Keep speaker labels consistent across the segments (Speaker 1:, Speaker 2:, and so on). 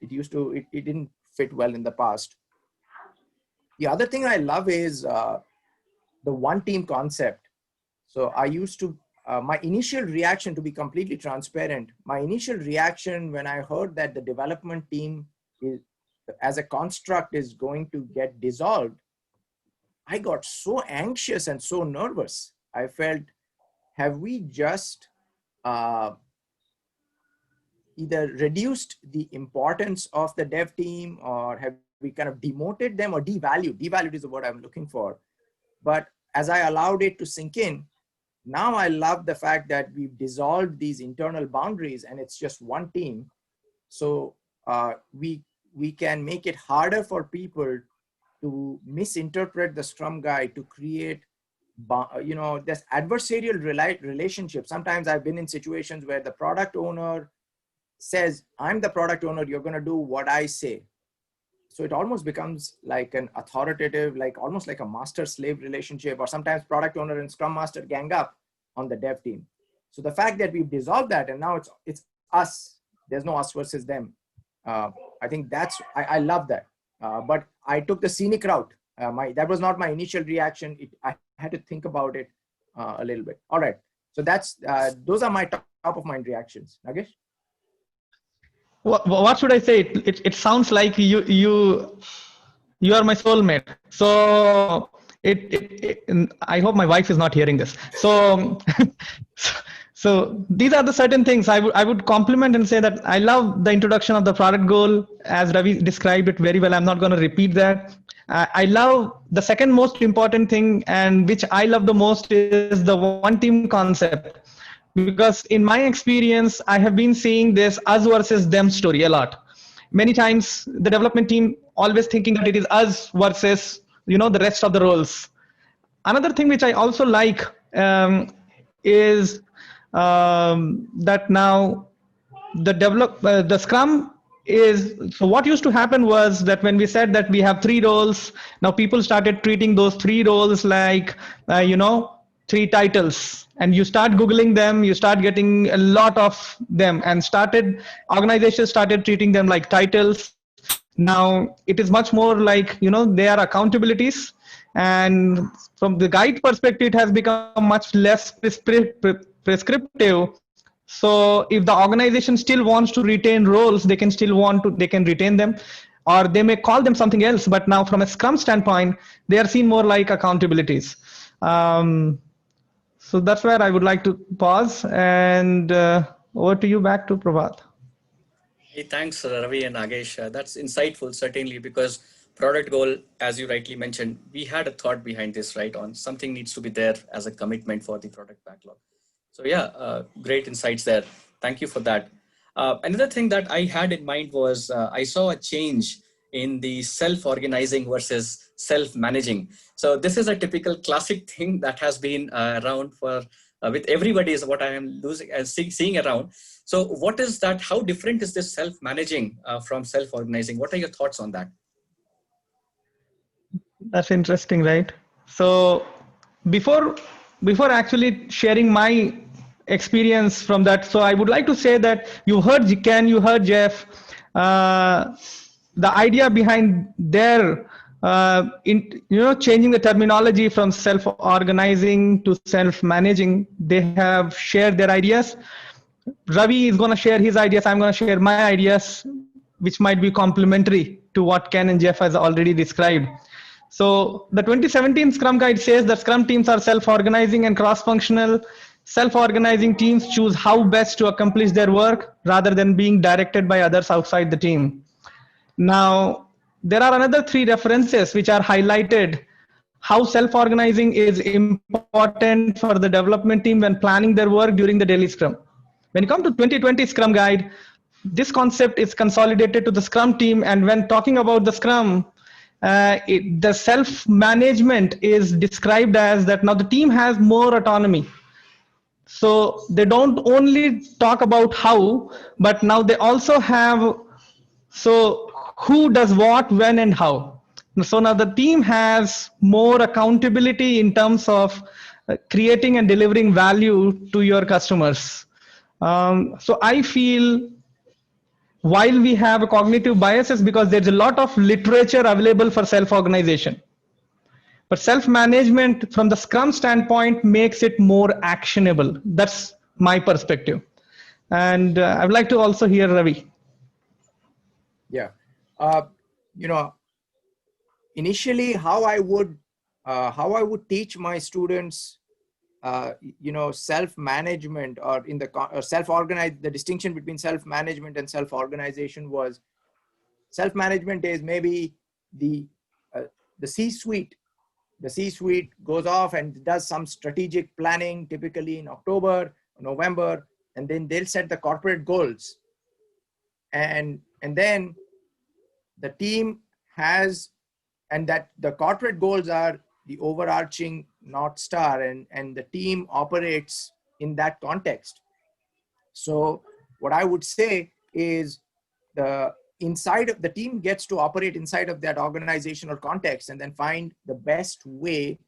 Speaker 1: It didn't fit well in the past. The other thing I love is the one team concept. So I used to, my initial reaction, to be completely transparent, my initial reaction when I heard that the development team is, as a construct, is going to get dissolved, I got so anxious and so nervous. I felt, have we just either reduced the importance of the dev team, or have we kind of demoted them, or devalued is the word I'm looking for. But as I allowed it to sink in, now I love the fact that we've dissolved these internal boundaries and it's just one team. So we can make it harder for people to misinterpret the Scrum Guide, to create, this adversarial relationship. Sometimes I've been in situations where the product owner says, I'm the product owner, you're going to do what I say. So it almost becomes like an authoritative, almost like a master-slave relationship, or sometimes product owner and Scrum Master gang up on the dev team. So the fact that we've dissolved that and now it's us, there's no us versus them. I think I love that. But I took the scenic route. That was not my initial reaction. I had to think about it a little bit. All right. So those are my top of mind reactions. Nagesh?
Speaker 2: What should I say? It sounds like you are my soulmate. So I hope my wife is not hearing this. So so these are the certain things I would compliment and say that I love the introduction of the product goal, as Ravi described it very well. I'm not going to repeat that. I love the second most important thing, and which I love the most, is the one team concept. Because in my experience, I have been seeing this us versus them story a lot. Many times the development team always thinking that it is us versus, the rest of the roles. Another thing which I also like is that now the Scrum is, so what used to happen was that when we said that we have 3 roles, now people started treating those 3 roles like, 3 titles, and you start Googling them, you start getting a lot of them, and organizations started treating them like titles. Now it is much more like, they are accountabilities. And from the guide perspective, it has become much less prescriptive. So if the organization still wants to retain roles, they can retain them, or they may call them something else. But now from a Scrum standpoint, they are seen more like accountabilities. So that's where I would like to pause, and over to you, back to Prabhat.
Speaker 3: Hey, thanks, Ravi and Nagesh. That's insightful, certainly, because product goal, as you rightly mentioned, we had a thought behind this, right? On something needs to be there as a commitment for the product backlog. So yeah, great insights there. Thank you for that. Another thing that I had in mind was I saw a change in the self-organizing versus self-managing. So this is a typical classic thing that has been around for with everybody, is what I am seeing around. So what is that? How different is this self-managing from self-organizing? What are your thoughts on that?
Speaker 2: That's interesting, right? So before actually sharing my experience from that, so I would like to say that you heard Ken, you heard Jeff, the idea behind their changing the terminology from self-organizing to self-managing. They have shared their ideas. Ravi is going to share his ideas. I'm going to share my ideas, which might be complementary to what Ken and Jeff has already described. So the 2017 Scrum Guide says that Scrum teams are self-organizing and cross-functional. Self-organizing teams choose how best to accomplish their work rather than being directed by others outside the team. Now, there are another 3 references which are highlighted how self-organizing is important for the development team when planning their work during the daily Scrum. When you come to 2020 Scrum Guide, this concept is consolidated to the Scrum team, and when talking about the Scrum, the self-management is described as that now the team has more autonomy. So they don't only talk about how, but now they also have, so who does what, when, and how. So now the team has more accountability in terms of creating and delivering value to your customers. So I feel while we have a cognitive biases, because there's a lot of literature available for self-organization. But self-management from the Scrum standpoint makes it more actionable. That's my perspective. And I'd like to also hear Ravi.
Speaker 1: Yeah. You know, initially how I would teach my students, you know, self-management, or in the self-organized, the distinction between self-management and self-organization was, self-management is maybe the uh, the C-suite. The C-suite goes off and does some strategic planning, typically in October, November, and then they'll set the corporate goals. And then the team has, and that the corporate goals are the overarching North Star, and the team operates in that context. So what I would say is, the inside of the team gets to operate inside of that organizational context, and then find the best way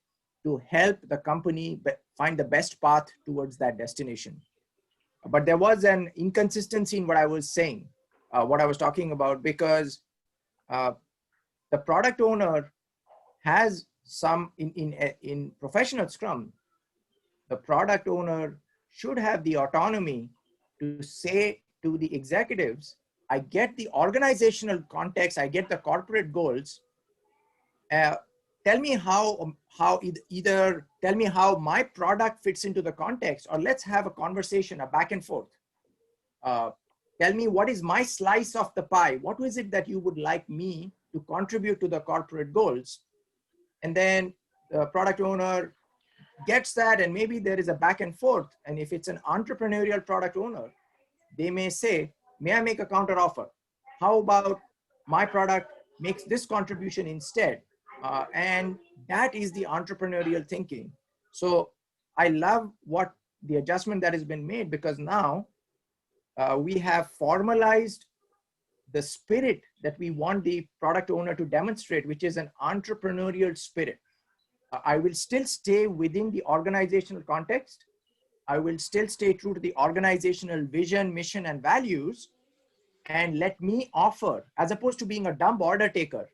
Speaker 1: to help the company find the best path towards that destination. But there was an inconsistency in what I was saying, what I was talking about, because uh, the product owner has some, in professional Scrum, the product owner should have the autonomy to say to the executives, I get the organizational context, I get the corporate goals. Tell me either tell me how my product fits into the context, or let's have a conversation, a back and forth. Tell me, what is my slice of the pie? What is it that you would like me to contribute to the corporate goals? And then the product owner gets that, and maybe there is a back and forth. And if it's an entrepreneurial product owner, they may say, may I make a counter offer? How about my product makes this contribution instead? And that is the entrepreneurial thinking. So I love what the adjustment that has been made, because now we have formalized the spirit that we want the product owner to demonstrate, which is an entrepreneurial spirit. I will still stay within the organizational context. I will still stay true to the organizational vision, mission, and values, and let me offer, as opposed to being a dumb order taker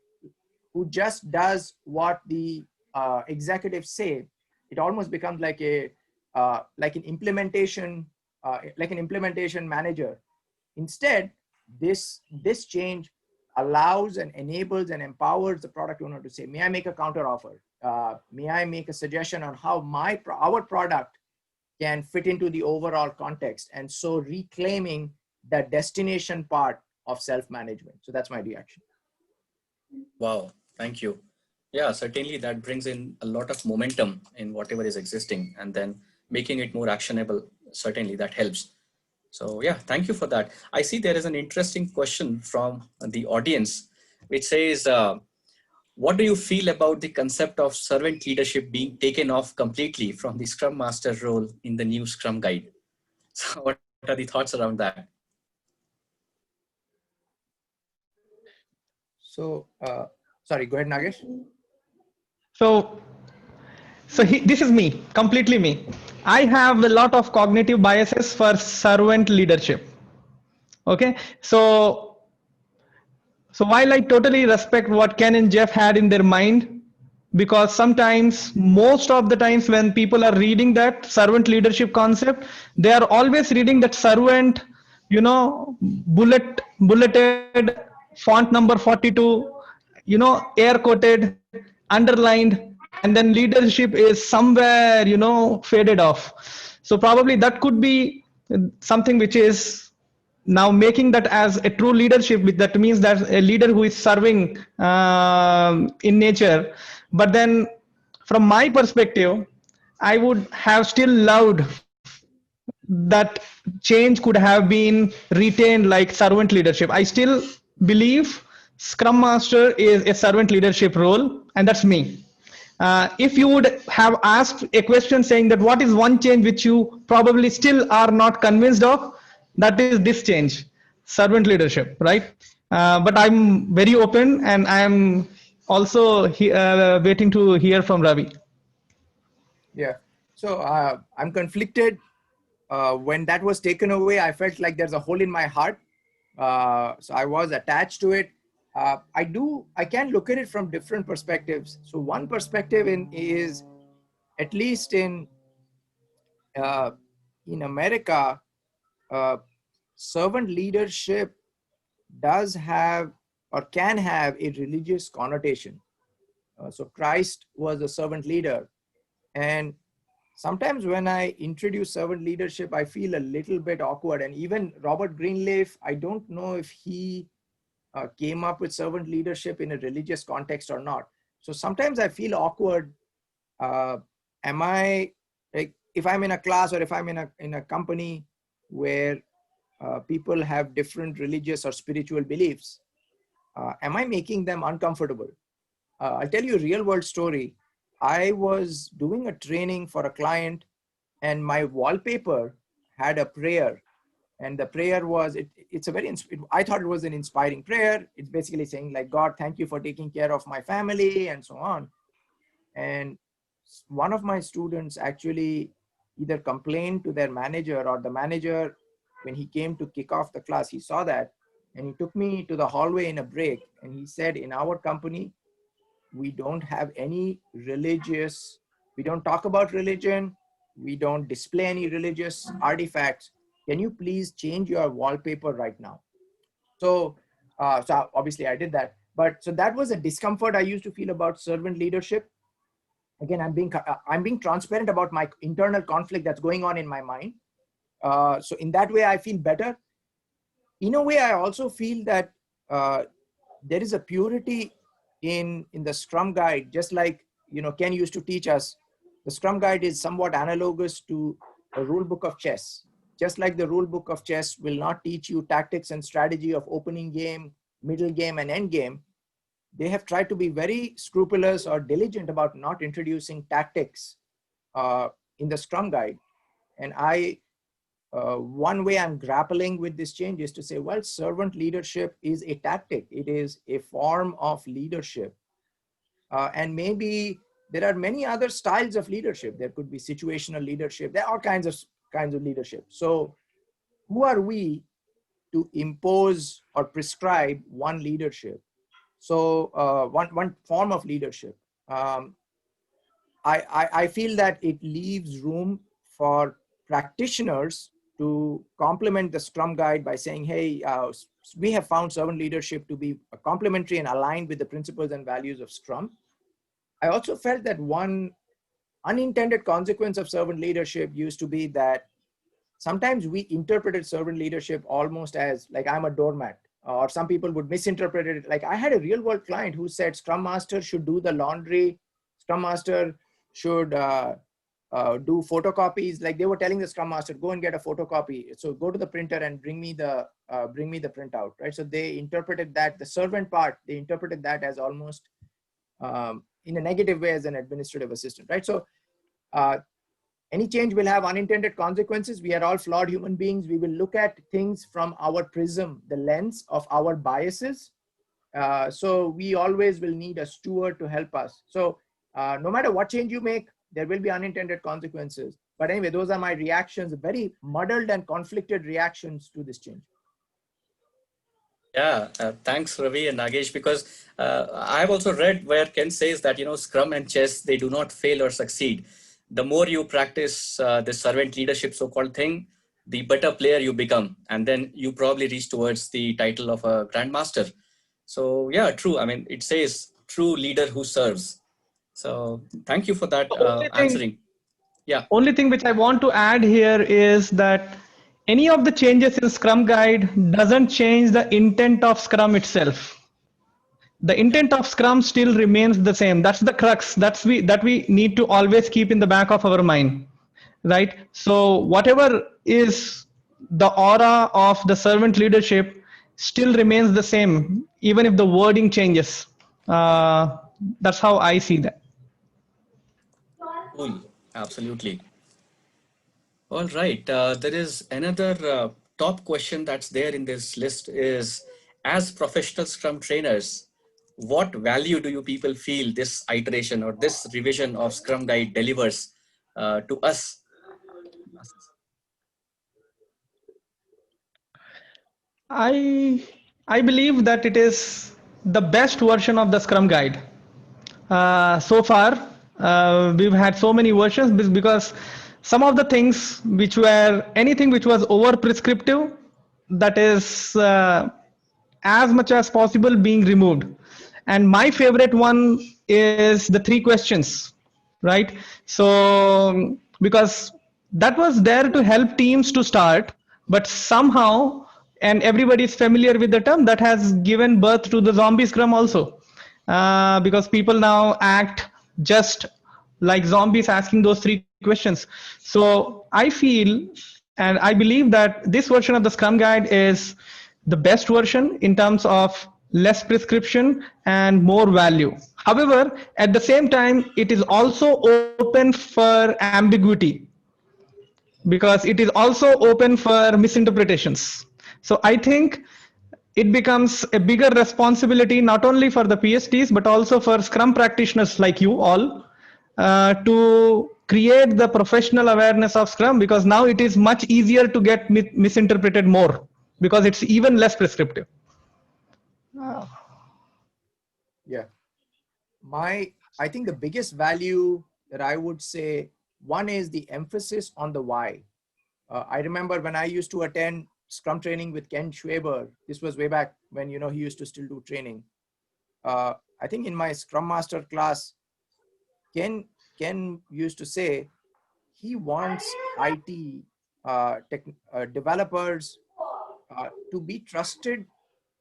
Speaker 1: who just does what the executives say. It almost becomes like like an implementation manager. Instead, this change allows and enables and empowers the product owner to say, may I make a counter offer? May I make a suggestion on how our product can fit into the overall context? And so reclaiming that destination part of self-management. So that's my reaction.
Speaker 3: Wow, thank you. Yeah, certainly that brings in a lot of momentum in whatever is existing, and then making it more actionable. Certainly that helps. So yeah, thank you for that. I see there is an interesting question from the audience, which says, what do you feel about the concept of servant leadership being taken off completely from the Scrum Master role in the new Scrum Guide? So what are the thoughts around that?
Speaker 1: So, sorry, go ahead, Nagesh.
Speaker 2: So, this is me, completely me. I have a lot of cognitive biases for servant leadership. Okay, so while I totally respect what Ken and Jeff had in their mind, because sometimes, most of the times when people are reading that servant leadership concept, they are always reading that servant, bulleted, font number 42, air quoted, underlined, and then leadership is somewhere, faded off. So probably that could be something which is now making that as a true leadership. That means that a leader who is serving in nature. But then from my perspective, I would have still loved that change could have been retained like servant leadership. I still believe Scrum Master is a servant leadership role, and that's me. If you would have asked a question saying that what is one change which you probably still are not convinced of, that is this change, servant leadership, right? But I'm very open, and I'm also waiting to hear from Ravi.
Speaker 1: Yeah. So I'm conflicted. When that was taken away, I felt like there's a hole in my heart. So I was attached to it. I can look at it from different perspectives. So one perspective is, at least uh, in America, uh, servant leadership does have or can have a religious connotation. So Christ was a servant leader, and sometimes when I introduce servant leadership, I feel a little bit awkward. And even Robert Greenleaf, I don't know if he came up with servant leadership in a religious context or not. So sometimes I feel awkward. Uh, am I, like, if I'm in a class or if I'm in a company where people have different religious or spiritual beliefs, am I making them uncomfortable? I'll tell you a real world story. I was doing a training for a client, and my wallpaper had a prayer. And the prayer was, it's a very, I thought it was an inspiring prayer. It's basically saying, like, God, thank you for taking care of my family and so on. And one of my students actually either complained to their manager, or the manager, when he came to kick off the class, he saw that, and he took me to the hallway in a break, and he said, in our company, we don't have any religious, we don't talk about religion, we don't display any religious artifacts. Can you please change your wallpaper right now? So so obviously I did that. But so that was a discomfort I used to feel about servant leadership. Again, I'm being transparent about my internal conflict that's going on in my mind. So in that way I feel better. In a way, I also feel that uh, there is a purity in the Scrum Guide. Just like, Ken used to teach us, the Scrum Guide is somewhat analogous to a rule book of chess. Just like the rule book of chess will not teach you tactics and strategy of opening game, middle game, and end game, they have tried to be very scrupulous or diligent about not introducing tactics uh, in the Scrum Guide. And one way I'm grappling with this change is to say, well, servant leadership is a tactic. It is a form of leadership. And maybe there are many other styles of leadership. There could be situational leadership. There are all kinds of leadership. So who are we to impose or prescribe one leadership? So one form of leadership. I feel that it leaves room for practitioners to complement the Scrum Guide by saying, hey, we have found servant leadership to be complementary and aligned with the principles and values of Scrum. I also felt that one unintended consequence of servant leadership used to be that sometimes we interpreted servant leadership almost as like, I'm a doormat, or some people would misinterpret it. Like, I had a real world client who said Scrum Master should do the laundry, Scrum Master should do photocopies. Like, they were telling the Scrum Master, go and get a photocopy. So go to the printer and bring me the printout, right? So they interpreted that, the servant part, they interpreted that as almost in a negative way as an administrative assistant, right? So any change will have unintended consequences. We are all flawed human beings. We will look at things from our prism, the lens of our biases. So we always will need a steward to help us. So no matter what change you make, there will be unintended consequences. But anyway, those are my reactions, very muddled and conflicted reactions to this change.
Speaker 3: Yeah, thanks Ravi and Nagesh, because I've also read where Ken says that, Scrum and chess, they do not fail or succeed. The more you practice this servant leadership so-called thing, the better player you become. And then you probably reach towards the title of a grandmaster. So yeah, true. I mean, it says true leader who serves. So thank you for that
Speaker 2: The only thing,
Speaker 3: answering. Yeah.
Speaker 2: only thing which I want to add here is that any of the changes in Scrum Guide doesn't change the intent of Scrum itself. The intent of Scrum still remains the same. That's the crux. That we need to always keep in the back of our mind, right? So whatever is the aura of the servant leadership still remains the same, even if the wording changes. That's how I see that.
Speaker 3: Cool. Absolutely. All right. There is another top question that's there in this list is, as professional Scrum trainers, what value do you people feel this iteration or this revision of Scrum Guide delivers to us?
Speaker 2: I I believe that it is the best version of the Scrum Guide. So far, we've had so many versions because some of the things which were anything which was over prescriptive, that is as much as possible being removed. And my favorite one is the three questions, right? So because that was there to help teams to start, but somehow, and everybody is familiar with the term, that has given birth to the zombie scrum also, because people now act just like zombies asking those three questions. So I feel and I believe that this version of the Scrum Guide is the best version in terms of less prescription and more value. However, at the same time, it is also open for ambiguity because it is also open for misinterpretations. So I think it becomes a bigger responsibility not only for the PSTs but also for Scrum practitioners like you all to create the professional awareness of Scrum, because now it is much easier to get misinterpreted more because it's even less prescriptive.
Speaker 1: Yeah. I think the biggest value that I would say, one is the emphasis on the why. I remember when I used to attend Scrum training with Ken Schwaber. This was way back when, he used to still do training. I think in my Scrum Master class, Ken used to say he wants IT developers to be trusted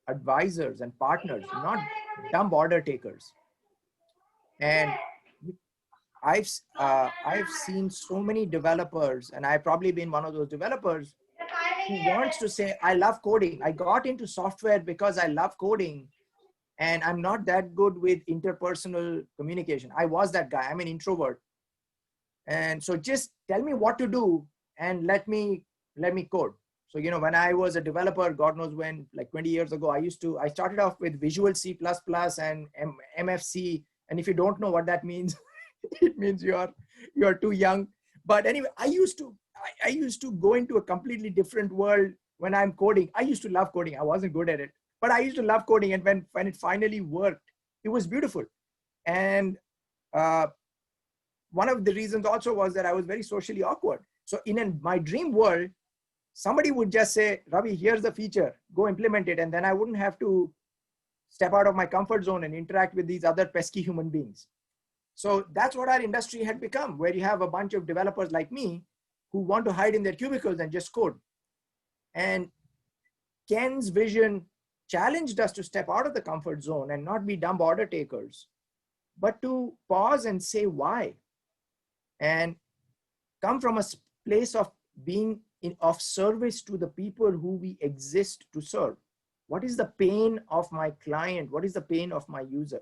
Speaker 1: advisors and partners, not dumb order takers. And I've seen so many developers, and I've probably been one of those developers who wants to say, I love coding. I got into software because I love coding, and I'm not that good with interpersonal communication. I was that guy. I'm an introvert. And so just tell me what to do and let me code. So, when I was a developer, God knows when, like 20 years ago, I started off with Visual C++ and MFC. And if you don't know what that means, it means you're too young. But anyway, I used to go into a completely different world when I'm coding. I used to love coding. I wasn't good at it, but I used to love coding. And when it finally worked, it was beautiful. And one of the reasons also was that I was very socially awkward. So my dream world, somebody would just say, Ravi, here's the feature, go implement it. And then I wouldn't have to step out of my comfort zone and interact with these other pesky human beings. So that's what our industry had become, where you have a bunch of developers like me who want to hide in their cubicles and just code. And Ken's vision challenged us to step out of the comfort zone and not be dumb order takers, but to pause and say why, and come from a place of being of service to the people who we exist to serve. What is the pain of my client? What is the pain of my user?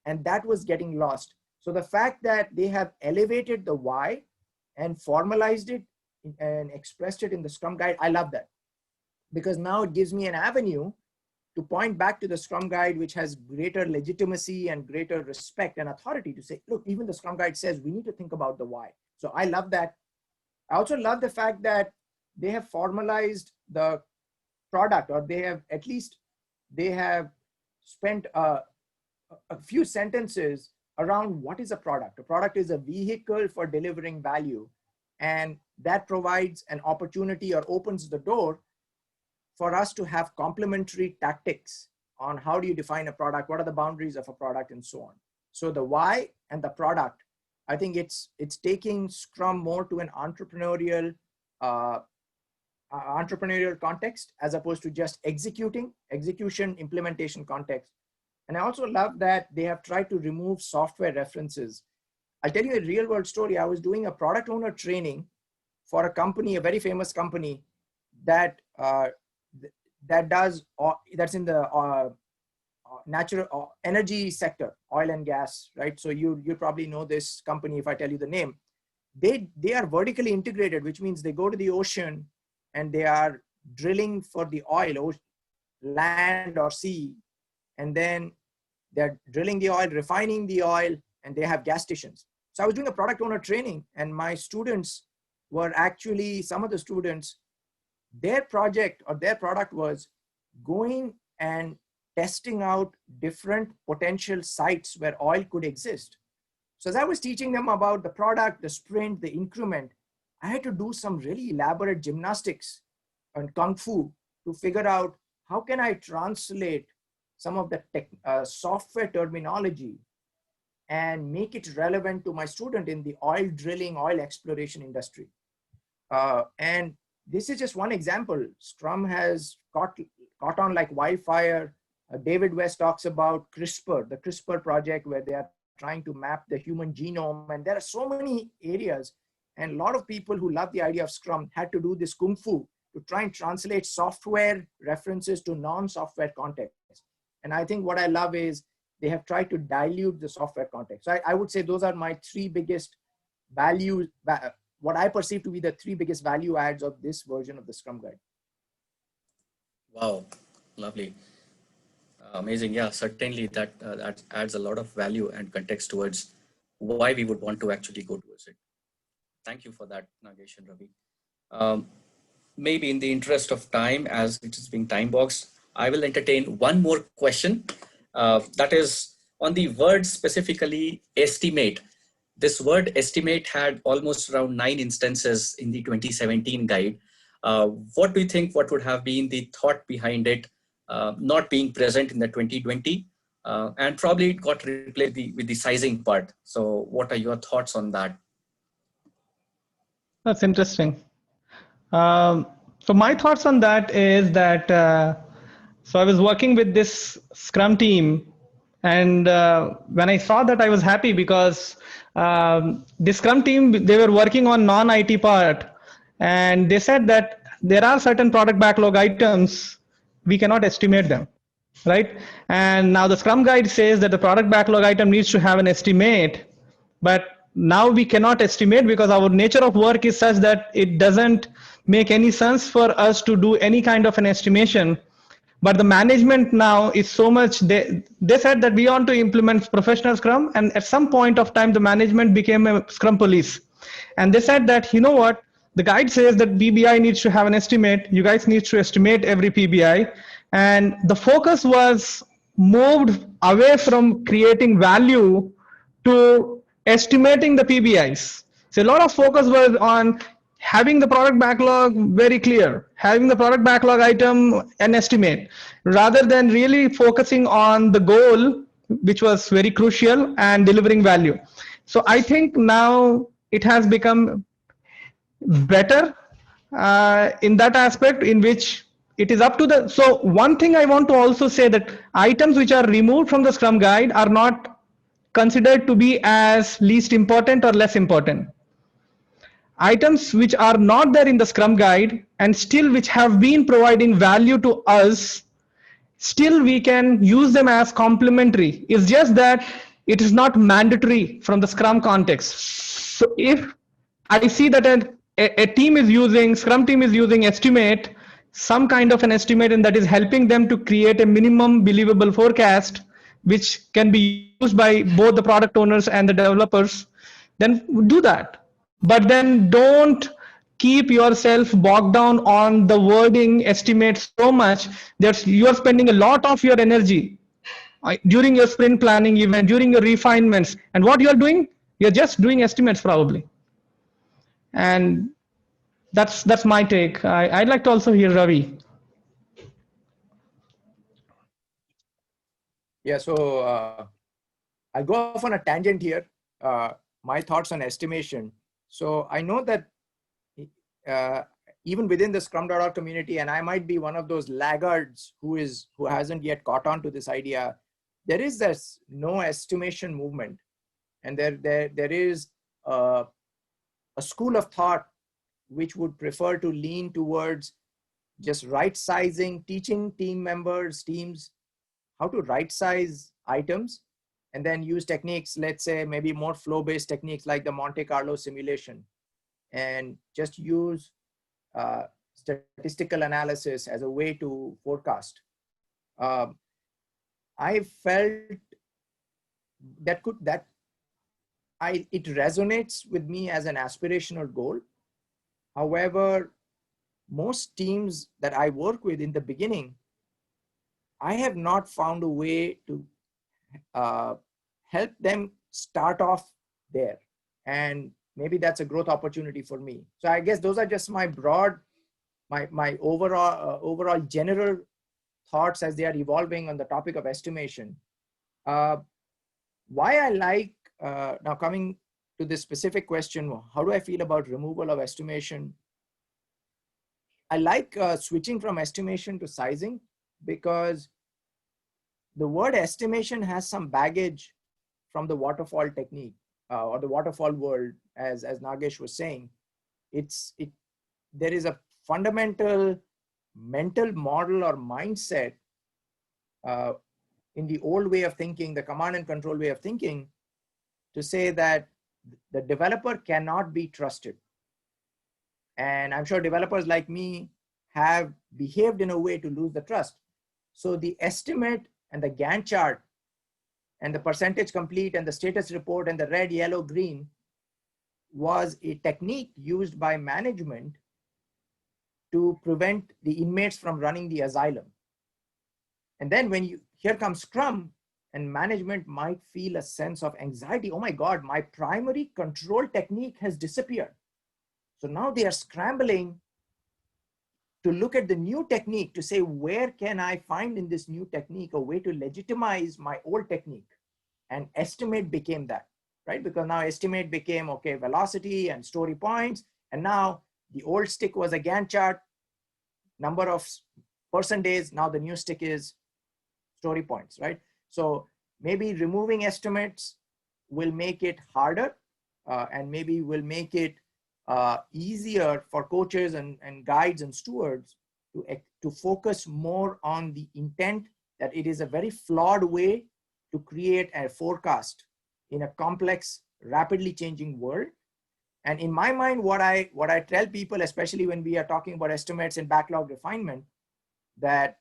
Speaker 1: And that was getting lost. So the fact that they have elevated the why and formalized it and expressed it in the Scrum Guide, I love that, because now it gives me an avenue to point back to the Scrum Guide, which has greater legitimacy and greater respect and authority to say, look, even the Scrum Guide says we need to think about the why. So I love that. I also love the fact that they have formalized the product, or they have spent a few sentences around what is a product. A product is a vehicle for delivering value, and that provides an opportunity or opens the door for us to have complementary tactics on how do you define a product, what are the boundaries of a product, and so on. So the why and the product, I think it's taking Scrum more to an entrepreneurial context, as opposed to just execution, implementation context. And I also love that they have tried to remove software references. I'll tell you a real world story. I was doing a product owner training for a company, a very famous company that that's in the natural energy sector, oil and gas, right? So you probably know this company if I tell you the name. They are vertically integrated, which means they go to the ocean and they are drilling for the oil, land or sea, and then they're drilling the oil, refining the oil, and they have gas stations. So I was doing a product owner training, and my students were actually, some of the students, their project or their product was going and testing out different potential sites where oil could exist. So as I was teaching them about the product, the sprint, the increment, I had to do some really elaborate gymnastics and kung fu to figure out how can I translate some of the software terminology and make it relevant to my student in the oil drilling, oil exploration industry. And this is just one example. Scrum has caught on like wildfire. David West talks about CRISPR, the CRISPR project, where they are trying to map the human genome. And there are so many areas. And a lot of people who love the idea of Scrum had to do this kung fu to try and translate software references to non-software context. And I think what I love is they have tried to dilute the software context. So I would say those are my three biggest values, what I perceive to be the three biggest value adds of this version of the Scrum Guide.
Speaker 3: Wow, lovely. Amazing. Yeah, certainly that adds a lot of value and context towards why we would want to actually go towards it. Thank you for that, Nagesh and Ravi. Maybe in the interest of time, as it is being time boxed, I will entertain one more question. That is on the word specifically estimate. This word estimate had almost around 9 instances in the 2017 guide. What do you think, what would have been the thought behind it not being present in the 2020? And probably it got replaced with the sizing part. So what are your thoughts on that?
Speaker 2: That's interesting. So my thoughts on that is that, so I was working with this Scrum team, and when I saw that, I was happy because the Scrum team, they were working on non-IT part, and they said that there are certain product backlog items, we cannot estimate them, right? And now the Scrum guide says that the product backlog item needs to have an estimate, but now we cannot estimate because our nature of work is such that it doesn't make any sense for us to do any kind of an estimation. But the management now is so much, they said that we want to implement professional Scrum, and at some point of time the management became a Scrum police, and they said that, you know what, the guide says that PBI needs to have an estimate, you guys need to estimate every PBI. And the focus was moved away from creating value to estimating the PBIs. So a lot of focus was on having the product backlog very clear, having the product backlog item an estimate, rather than really focusing on the goal, which was very crucial, and delivering value. So I think now it has become better in that aspect, in which it is up to the, so one thing I want to also say, that items which are removed from the Scrum guide are not considered to be as least important or less important. Items which are not there in the Scrum guide and still which have been providing value to us, still we can use them as complementary. It's just that it is not mandatory from the Scrum context. So if I see that a team is using, Scrum team is using estimate, some kind of an estimate, and that is helping them to create a minimum believable forecast, which can be used by both the product owners and the developers, then do that. But then don't keep yourself bogged down on the wording estimate so much that you are spending a lot of your energy during your sprint planning event, during your refinements, and what you're doing, you're just doing estimates probably. And that's my take. I'd like to also hear Ravi.
Speaker 1: Yeah, so I'll go off on a tangent here. My thoughts on estimation. So I know that even within the Scrum.org community, and I might be one of those laggards who hasn't yet caught on to this idea, there is this no estimation movement, and there is a school of thought which would prefer to lean towards just right sizing, teaching teams how to right size items, and then use techniques, let's say maybe more flow-based techniques like the Monte Carlo simulation, and just use statistical analysis as a way to forecast. I felt it resonates with me as an aspirational goal. However, most teams that I work with in the beginning I have not found a way to help them start off there. And maybe that's a growth opportunity for me. So I guess those are just my broad, my overall general thoughts as they are evolving on the topic of estimation. Why I like, now coming to this specific question, how do I feel about removal of estimation? I like switching from estimation to sizing, because the word estimation has some baggage from the waterfall technique or the waterfall world, as Nagesh was saying. There is a fundamental mental model or mindset in the old way of thinking, the command and control way of thinking, to say that the developer cannot be trusted. And I'm sure developers like me have behaved in a way to lose the trust. So the estimate and the Gantt chart and the percentage complete and the status report and the red, yellow, green was a technique used by management to prevent the inmates from running the asylum. And then here comes Scrum, and management might feel a sense of anxiety. Oh my God, my primary control technique has disappeared. So now they are scrambling to look at the new technique to say, where can I find in this new technique a way to legitimize my old technique? And estimate became that, right? Because now estimate became, okay, velocity and story points. And now the old stick was a Gantt chart, number of person days. Now the new stick is story points, right? So maybe removing estimates will make it harder and maybe will make it easier for coaches and guides and stewards to focus more on the intent, that it is a very flawed way to create a forecast in a complex, rapidly changing world. And in my mind, what I tell people, especially when we are talking about estimates and backlog refinement, that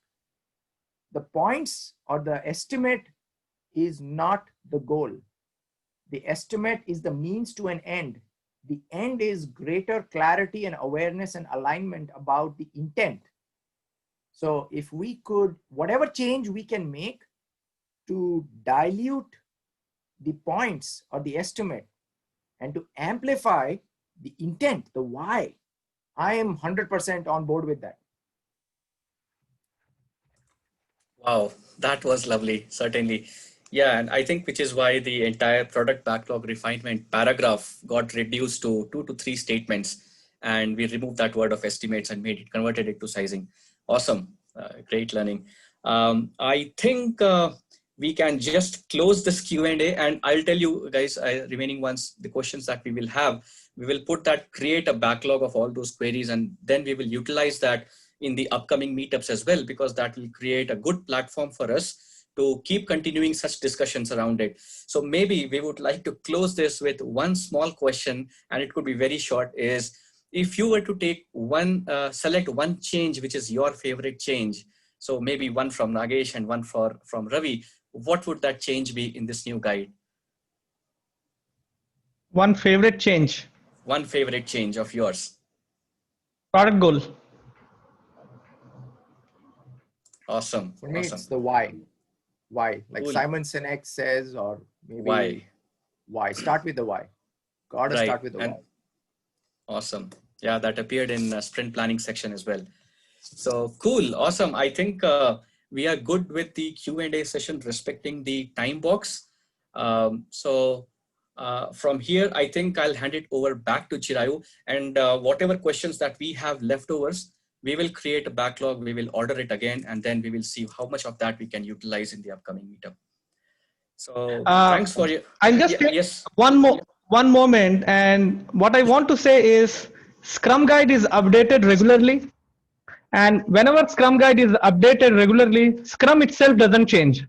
Speaker 1: the points or the estimate is not the goal. The estimate is the means to an end. The end is greater clarity and awareness and alignment about the intent. So if we could, whatever change we can make to dilute the points or the estimate and to amplify the intent, the why, I am 100% on board with that.
Speaker 3: Wow, that was lovely, certainly. Yeah, and I think which is why the entire product backlog refinement paragraph got reduced to 2 to 3 statements, and we removed that word of estimates and converted it to sizing. Awesome, great learning. I think we can just close this Q&A, and I'll tell you guys, remaining ones, the questions that we will have, we will create a backlog of all those queries, and then we will utilize that in the upcoming meetups as well, because that will create a good platform for us to keep continuing such discussions around it. So maybe we would like to close this with one small question, and it could be very short, is if you were to take select one change, which is your favorite change, so maybe one from Nagesh and one from Ravi, what would that change be in this new guide?
Speaker 2: One favorite change.
Speaker 3: One favorite change of yours.
Speaker 2: Product goal.
Speaker 3: Awesome.
Speaker 1: For me,
Speaker 3: awesome.
Speaker 1: it's the why. Why? Like
Speaker 3: Cool.
Speaker 1: Simon Sinek says, or maybe
Speaker 3: Why?
Speaker 1: Why? Start with the why. Gotta
Speaker 3: Right.
Speaker 1: start with the why.
Speaker 3: Awesome. Yeah, that appeared in sprint planning section as well. So cool. Awesome. I think we are good with the Q&A session respecting the time box. From here, I think I'll hand it over back to Chirayu, and whatever questions that we have leftovers, we will create a backlog, we will order it again, and then we will see how much of that we can utilize in the upcoming meetup. So thanks for your...
Speaker 2: I'll just take one moment, and what I want to say is Scrum Guide is updated regularly, and whenever Scrum Guide is updated regularly, Scrum itself doesn't change.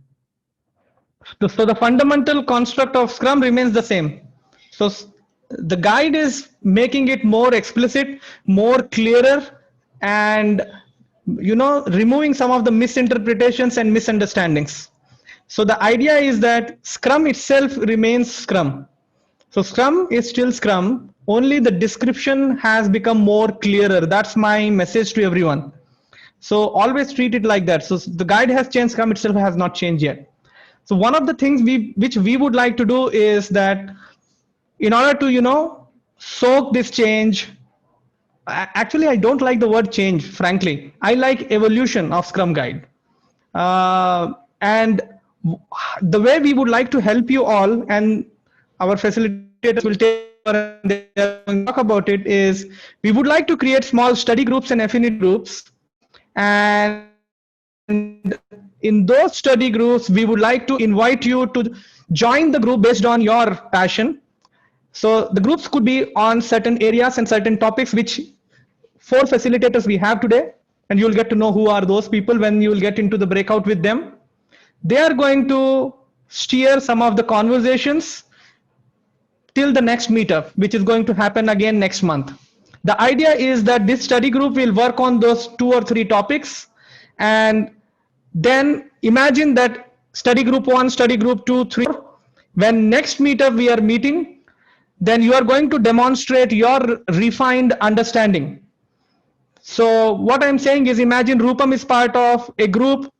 Speaker 2: So the fundamental construct of Scrum remains the same. So the guide is making it more explicit, more clearer, and removing some of the misinterpretations and misunderstandings. So the idea is that Scrum itself remains Scrum. So Scrum is still Scrum, only the description has become more clearer. That's my message to everyone. So always treat it like that. So the guide has changed, Scrum itself has not changed yet. So one of the things which we would like to do is that in order to, soak this change, actually, I don't like the word change, frankly. I like evolution of Scrum Guide. And the way we would like to help you all, and our facilitators will take over and they are going to talk about it, is we would like to create small study groups and affinity groups. And in those study groups, we would like to invite you to join the group based on your passion. So the groups could be on certain areas and certain topics, which 4 facilitators we have today, and you'll get to know who are those people when you'll get into the breakout with them. They are going to steer some of the conversations till the next meetup, which is going to happen again next month. The idea is that this study group will work on those 2 or 3 topics, and then imagine that study group 1, study group 2, 3, when next meetup we are meeting, then you are going to demonstrate your refined understanding. So what I'm saying is, imagine Rupam is part of a group,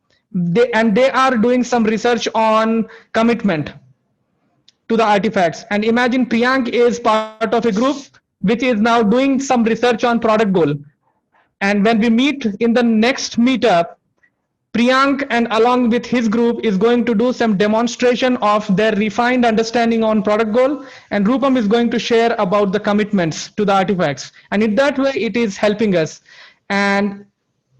Speaker 2: and they are doing some research on commitment to the artifacts. And imagine Priyank is part of a group which is now doing some research on product goal. And when we meet in the next meetup, Priyank and along with his group is going to do some demonstration of their refined understanding on product goal, and Rupam is going to share about the commitments to the artifacts. And in that way, it is helping us. And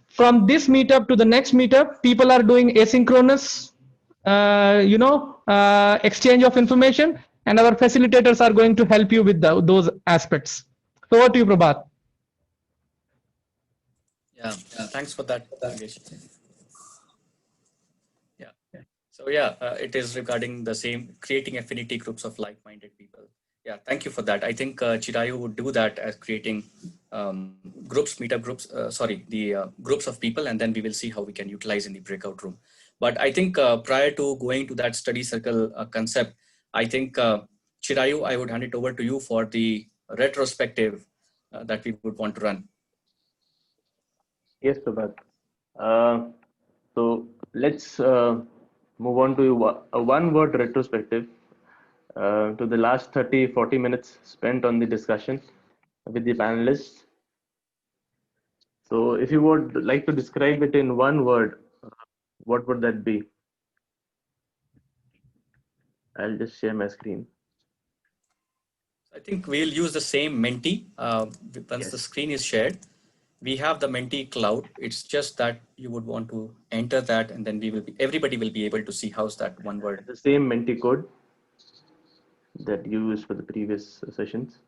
Speaker 2: from this meetup to the next meetup, people are doing asynchronous, exchange of information, and our facilitators are going to help you with those aspects. So over to you, Prabhat.
Speaker 3: Yeah, thanks for that, Nagesh. Yeah. So yeah, it is regarding the same, creating affinity groups of like-minded people. Yeah, thank you for that. I think Chirayu would do that as creating groups, meetup groups, groups of people, and then we will see how we can utilize in the breakout room. But I think prior to going to that study circle concept, I think Chirayu, I would hand it over to you for the retrospective that we would want to run.
Speaker 4: Yes, Prabhat. So let's move on to a one-word retrospective to the last 30-40 minutes spent on the discussion with the panelists. So if you would like to describe it in one word, what would that be? I'll just share my screen.
Speaker 3: I think we'll use the same Menti once the screen is shared. We have the Menti cloud. It's just that you would want to enter that, and then everybody will be able to see how's that one word.
Speaker 4: The same Menti code that you used for the previous sessions.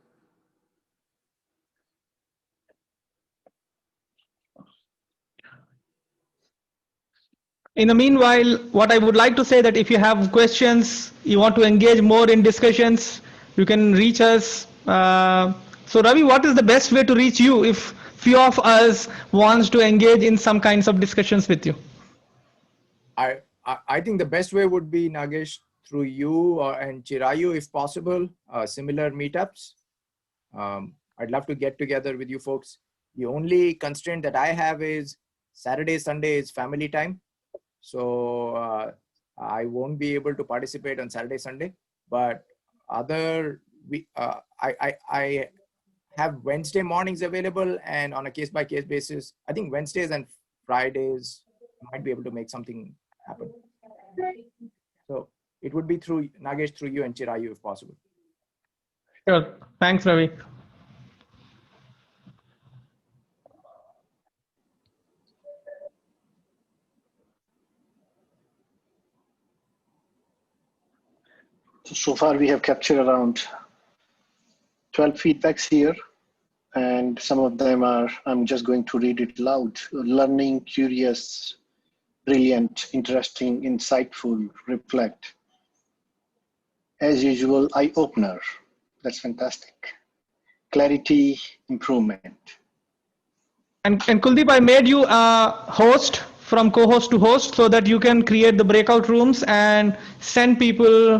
Speaker 2: In the meanwhile, what I would like to say that if you have questions, you want to engage more in discussions, you can reach us. So Ravi, what is the best way to reach you if few of us wants to engage in some kinds of discussions with you?
Speaker 1: I think the best way would be, Nagesh, through you and Chirayu, if possible, similar meetups. I'd love to get together with you folks. The only constraint that I have is Saturday, Sunday is family time. So I won't be able to participate on Saturday, Sunday, but I have Wednesday mornings available, and on a case-by-case basis, I think Wednesdays and Fridays might be able to make something happen. So it would be through Nagesh, through you and Chirayu if possible.
Speaker 2: Sure. Thanks, Ravi.
Speaker 5: So far, we have captured around 12 feedbacks here, and some of them are, I'm just going to read it loud: learning, curious, brilliant, interesting, insightful, reflect. As usual, eye-opener. That's fantastic. Clarity, improvement.
Speaker 2: And Kuldeep, I made you a host from co-host to host so that you can create the breakout rooms and send people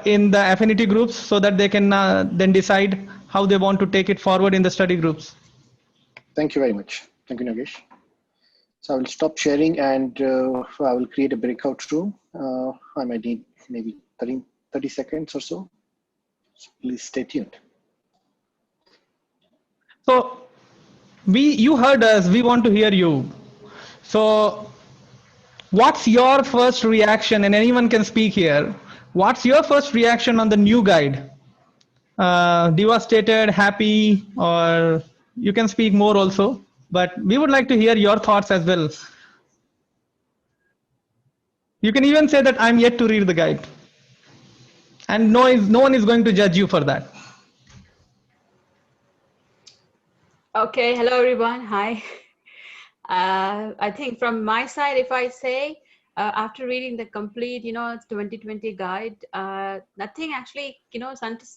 Speaker 2: in the affinity groups so that they can then decide how they want to take it forward in the study groups.
Speaker 5: Thank you very much. Thank you, Nagesh. So I will stop sharing and I will create a breakout room. I might need maybe 30 seconds or so. So please stay tuned.
Speaker 2: So you heard us, we want to hear you. So what's your first reaction, and anyone can speak here. What's your first reaction on the new guide? Devastated, happy, or you can speak more also, but we would like to hear your thoughts as well. You can even say that I'm yet to read the guide, and no one is going to judge you for that.
Speaker 6: Okay, hello everyone. Hi. I think from my side, if I say after reading the complete, 2020 guide, nothing actually,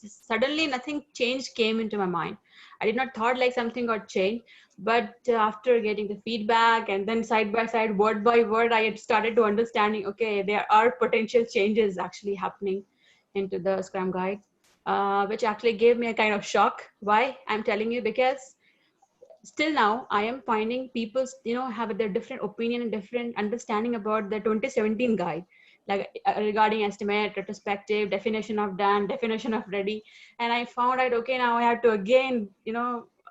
Speaker 6: suddenly nothing changed came into my mind. I did not thought like something got changed, but after getting the feedback and then side by side, word by word, I had started to understanding, okay, there are potential changes actually happening into the Scrum guide, which actually gave me a kind of shock. Why? I'm telling you, because still now I am finding people have their different opinion and different understanding about the 2017 guide, like regarding estimate, retrospective, definition of done, definition of ready. And I found out, okay, now I have to again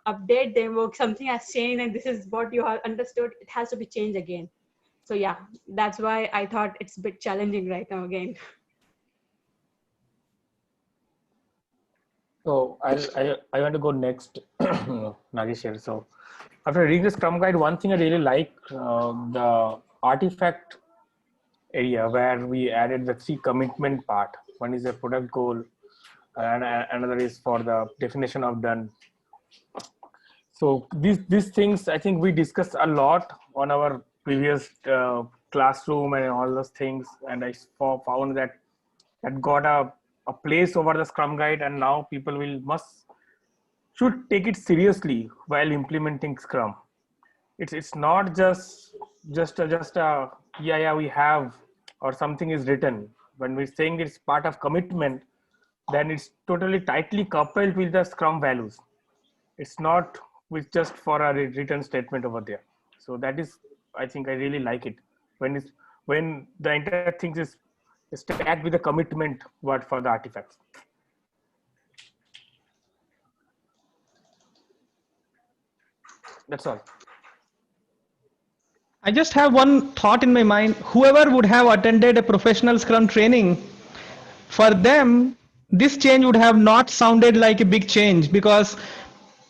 Speaker 6: update them, work, something has changed and this is what you have understood, it has to be changed again. So yeah, that's why I thought it's a bit challenging right now again.
Speaker 7: So I want to go next, Nagesh here. So after reading the Scrum Guide, one thing I really like the artifact area where we added the 3 commitment part. One is the product goal, and another is for the definition of done. So these things I think we discussed a lot on our previous classroom and all those things, and I found that got a place over the Scrum Guide, and now people should take it seriously while implementing Scrum. It's not just a yeah we have or something is written. When we're saying it's part of commitment, then it's totally tightly coupled with the Scrum values. It's not with just for a written statement over there. So that is, I think I really like it when the entire thing is stacked with a commitment word for the artifacts. That's all.
Speaker 2: I just have one thought in my mind. Whoever would have attended a professional Scrum training, for them, this change would have not sounded like a big change, because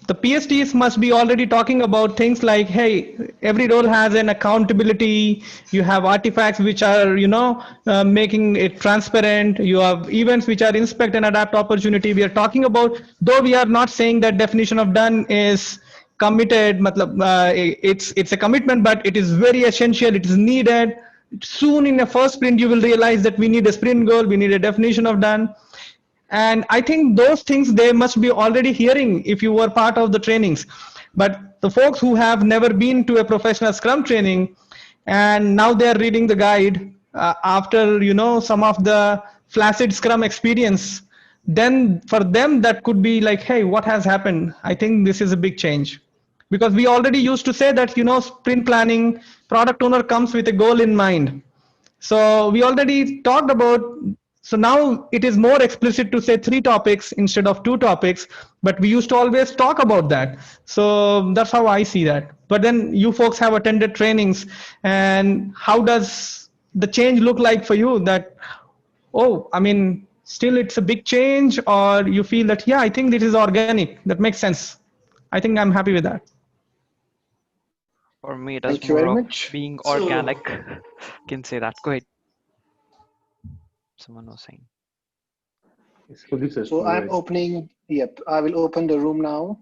Speaker 2: the PSTs must be already talking about things like, hey, every role has an accountability. You have artifacts which are, making it transparent. You have events which are inspect and adapt opportunity. We are talking about, though we are not saying that definition of done is committed, it's a commitment, but it is very essential. It is needed. Soon in the first sprint, you will realize that we need a sprint goal. We need a definition of done. And I think those things they must be already hearing if you were part of the trainings. But the folks who have never been to a professional Scrum training and now they are reading the guide after some of the flaccid Scrum experience, then for them that could be like, hey, what has happened? I think this is a big change, because we already used to say that sprint planning, product owner comes with a goal in mind. So we already talked about, so now it is more explicit to say 3 topics instead of 2 topics, but we used to always talk about that. So that's how I see that. But then you folks have attended trainings, and how does the change look like for you? That, oh, I mean, still it's a big change, or you feel that, yeah, I think this is organic, that makes sense. I think I'm happy with that.
Speaker 8: For me, it is
Speaker 5: Thank you very
Speaker 8: more of
Speaker 5: much.
Speaker 8: being organic. Can say that. Go ahead. Someone was saying.
Speaker 5: So I'm opening, I will open the room now.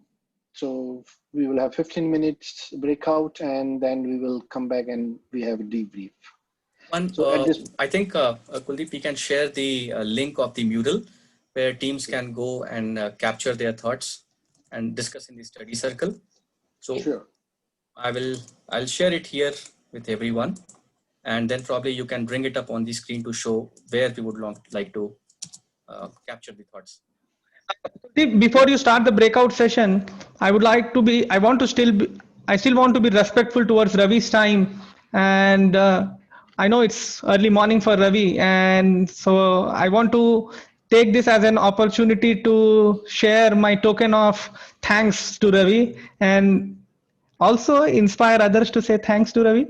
Speaker 5: So we will have 15 minutes breakout and then we will come back and we have a debrief.
Speaker 3: I think, Kuldeep, we can share the link of the Moodle where teams can go and capture their thoughts and discuss in the study circle. So
Speaker 5: sure.
Speaker 3: I'll share it here with everyone, and then probably you can bring it up on the screen to show where we would like to capture the thoughts.
Speaker 2: Before you start the breakout session, I want to still I still want to be respectful towards Ravi's time, and I know it's early morning for Ravi, and so I want to take this as an opportunity to share my token of thanks to Ravi, and also inspire others to say thanks to Ravi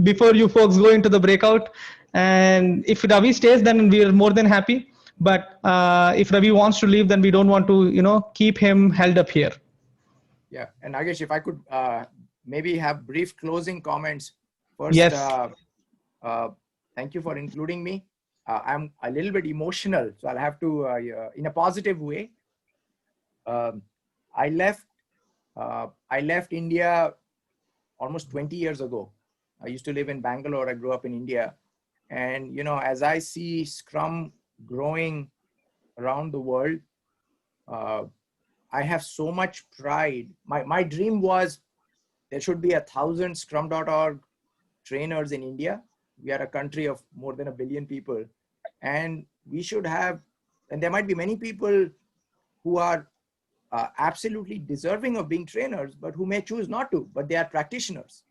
Speaker 2: before you folks go into the breakout. And if Ravi stays, then we are more than happy. But if Ravi wants to leave, then we don't want to, keep him held up here.
Speaker 1: Yeah, and Nagesh, if I could maybe have brief closing comments. First,
Speaker 2: Yes.
Speaker 1: thank you for including me. I'm a little bit emotional, so I'll have to, in a positive way. I left India almost 20 years ago. I used to live in Bangalore. I grew up in India. And, as I see Scrum growing around the world, I have so much pride. My dream was there should be 1,000 scrum.org trainers in India. We are a country of more than 1 billion people. And we should have, and there might be many people who are absolutely deserving of being trainers, but who may choose not to, but they are practitioners.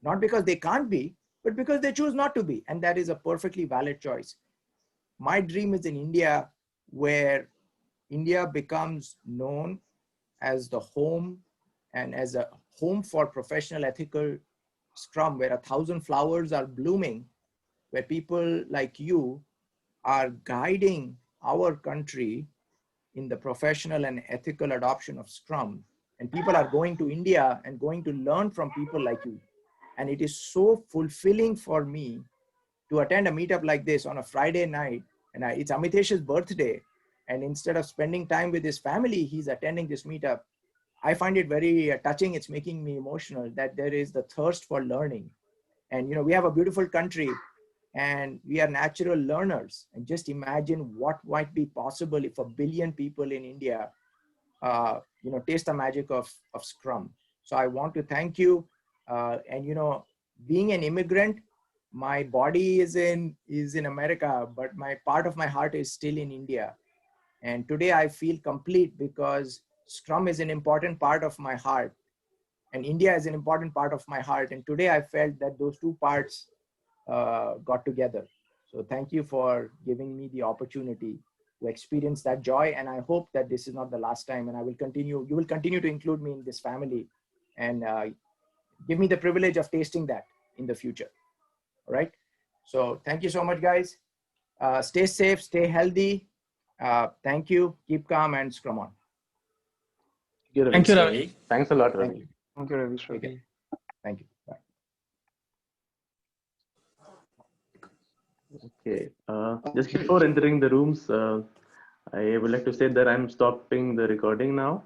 Speaker 1: Not because they can't be, but because they choose not to be. And that is a perfectly valid choice. My dream is in India, where India becomes known as the home and as a home for professional ethical Scrum, where 1,000 flowers are blooming, where people like you are guiding our country in the professional and ethical adoption of Scrum. And people are going to India and going to learn from people like you. And it is so fulfilling for me to attend a meetup like this on a Friday night. And it's Amitesh's birthday. And instead of spending time with his family, he's attending this meetup. I find it very touching. It's making me emotional that there is the thirst for learning. And, we have a beautiful country and we are natural learners. And just imagine what might be possible if 1 billion people in India, taste the magic of Scrum. So I want to thank you. And, being an immigrant, my body is in America, but my part of my heart is still in India. And today I feel complete because Scrum is an important part of my heart and India is an important part of my heart. And today I felt that those two parts got together. So thank you for giving me the opportunity to experience that joy. And I hope that this is not the last time, and you will continue to include me in this family and give me the privilege of tasting that in the future. All right. So thank you so much, guys. Stay safe, stay healthy. Thank you. Keep calm and Scrum on.
Speaker 2: Thank you, Ravi.
Speaker 4: Thanks a lot,
Speaker 1: Thank
Speaker 4: Ravi.
Speaker 1: you.
Speaker 7: Thank you, Ravi.
Speaker 1: Okay. Thank you. Bye.
Speaker 4: Okay. Just before entering the rooms, I would like to say that I'm stopping the recording now.